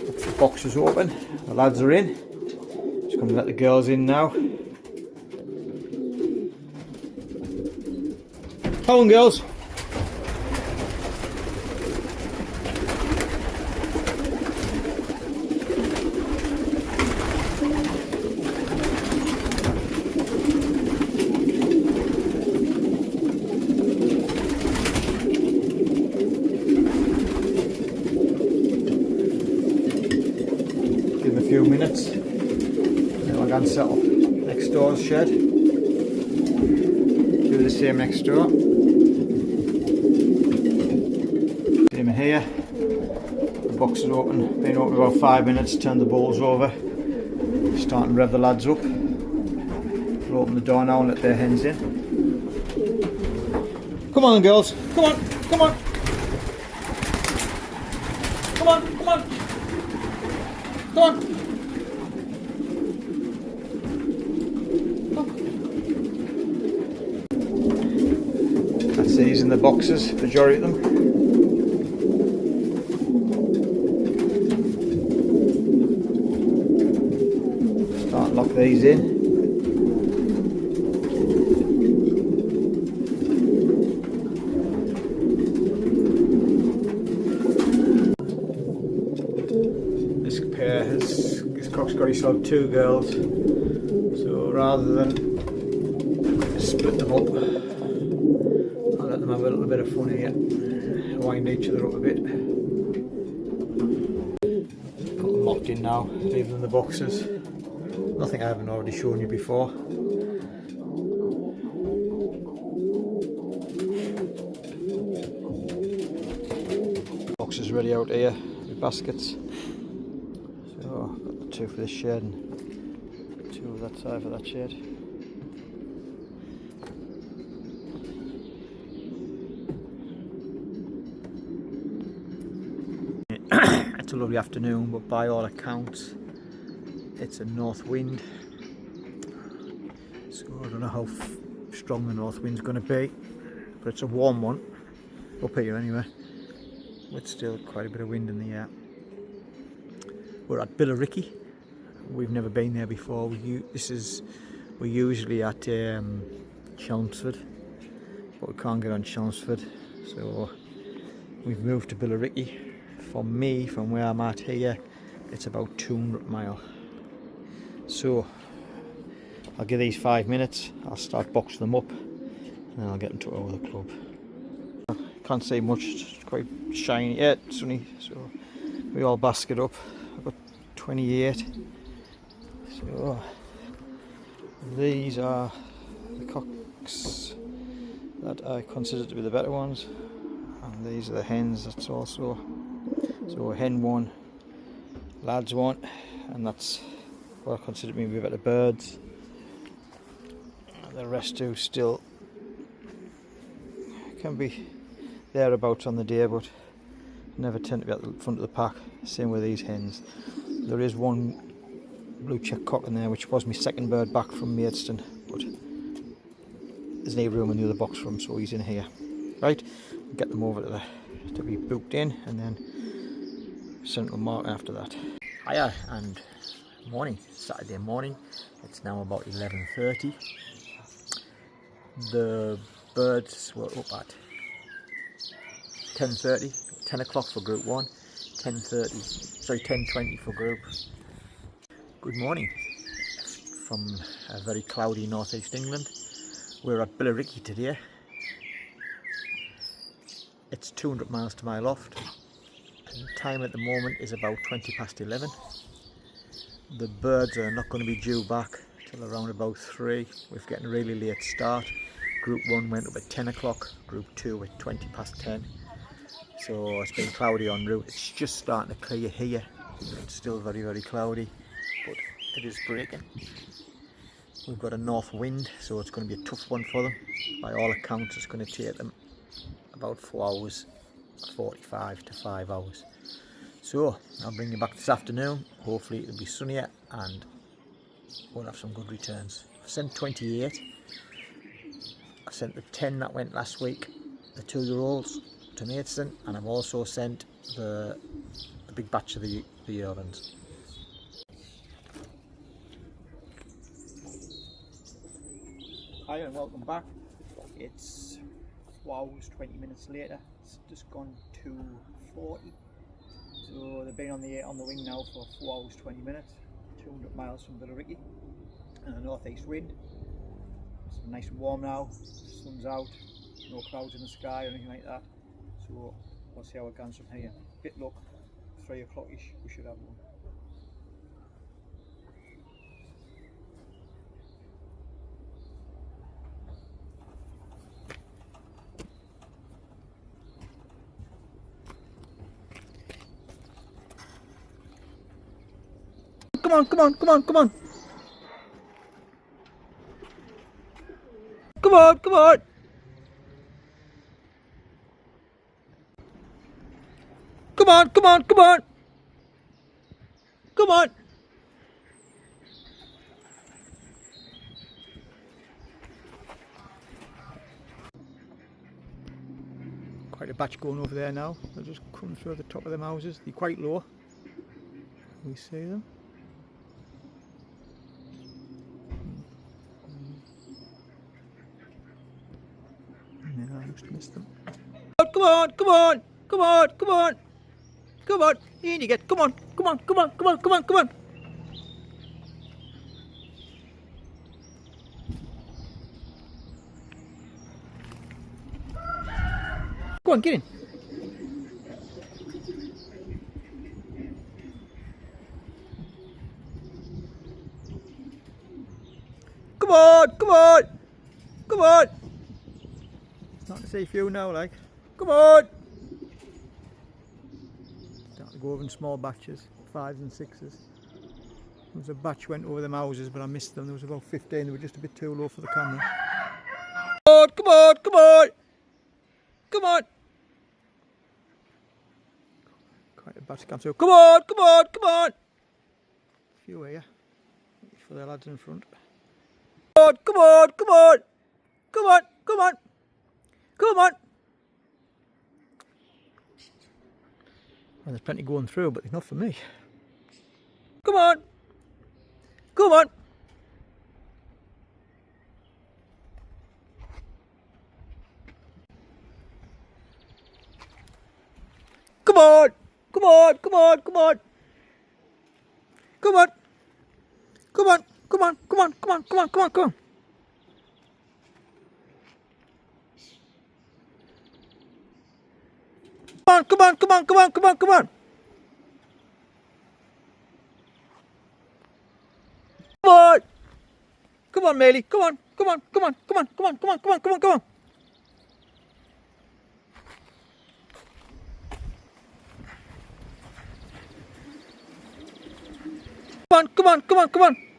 The box is open, the lads are in. Just going to let the girls in now. Come on, girls. Give them a few minutes. Then I'll go and settle next door's shed. Do the same next door. Same here. The box is open. Been open about 5 minutes. Turn the bowls over. Starting to rev the lads up. We'll open the door now and let their hens in. Come on, girls. Come on. Come on. Come on. Come on. Come on. That's these in the boxes, majority of them. Start to lock these in. This cock's got himself 2 girls, so rather than split them up, I'll let them have a little bit of fun here, wind each other up a bit. Got them locked in now, leave them in the boxes. Nothing I haven't already shown you before. Boxes ready out here with baskets. So I've got the 2 for this shed and 2 of that side for that shed. It's a lovely afternoon, but by all accounts it's a north wind, so I don't know how strong the north wind's going to be, but it's a warm one up here anyway, with still quite a bit of wind in the air. We're at Billericey. We've never been there before. We're usually at Chelmsford, but we can't get on Chelmsford, so we've moved to Billericey. For me, from where I'm at here, it's about 200 miles. So I'll give these 5 minutes. I'll start boxing them up, and then I'll get them to over the club. Can't say much. It's quite shiny yet, sunny. So we all basket up. I've got 28. So these are the cocks that I consider to be the better ones, and these are the hens. That's also so hen 1, lads 1, and that's what I consider to be better birds. And the rest do still can be thereabouts on the day, but never tend to be at the front of the pack. Same with these hens. There is one blue check cock in there, which was my second bird back from Maidstone, but there's no room in the other box for him, so he's in here. Right, get them over to be booked in, and then sent to a market after that. Hiya and morning, Saturday morning. It's now about 11:30. The birds were up at 10:30, 10 o'clock for group 1, 10:20 for group. Good morning from a very cloudy northeast England. We're at Billericey today. It's 200 miles to my loft. And the time at the moment is about 11:20. The birds are not going to be due back till around about 3. We're getting a really late start. Group 1 went up at 10 o'clock, group 2 at 10:20. So it's been cloudy en route. It's just starting to clear here. It's still very, very cloudy, but it is breaking. We've got a north wind, so it's going to be a tough one for them. By all accounts, it's going to take them about 4 hours, 45 to 5 hours. So I'll bring you back this afternoon. Hopefully it'll be sunnier and we'll have some good returns. I've sent 28. I've sent the 10 that went last week, the 2-year-olds, to Maidstone, and I've also sent the big batch of the the yearlings. Hi and welcome back. It's 4 hours 20 minutes later. It's just gone 2:40. So they've been on the wing now for 4 hours 20 minutes, 200 miles from Billericey, and a northeast wind. It's nice and warm now, sun's out, no clouds in the sky or anything like that. So we'll see how it goes from here. Bit luck, 3 o'clock-ish we should have one. Come on, come on, come on, come on. Come on, come on. Come on, come on, come on. Come on. Quite a batch going over there now. They're just coming through the top of them houses. They're quite low. We see them. Yeah, I must have missed them. Come on, come on, come on, come on, come on. In you get. Come on, come on, come on, come on, come on, come on. Go on, get in. Come on, come on, come on. Starting to see a few now, like. Come on. Starting to go over in small batches, 5s and 6s. There was a batch went over them houses, but I missed them. There was about 15. They were just a bit too low for the camera. Come on, come on, come on. Come on. Quite a batch comes through. Come on, come on, come on. A few here for the lads in front. Come on, come on, come on. Come on, come on. Come on. Well, there's plenty going through, but there's not for me. Come on. Come on. Come on. Come on. Come on. Come on. Come on. Come on. Come on. Come on. Come on. Come on. Come on. Come on. Come on, come on, come on, come on, come on. Come on. Come on, Mealy. Come on, come on, come on, come on, come on, come on, come on, come on, come on. Come on, come on, come on, come on.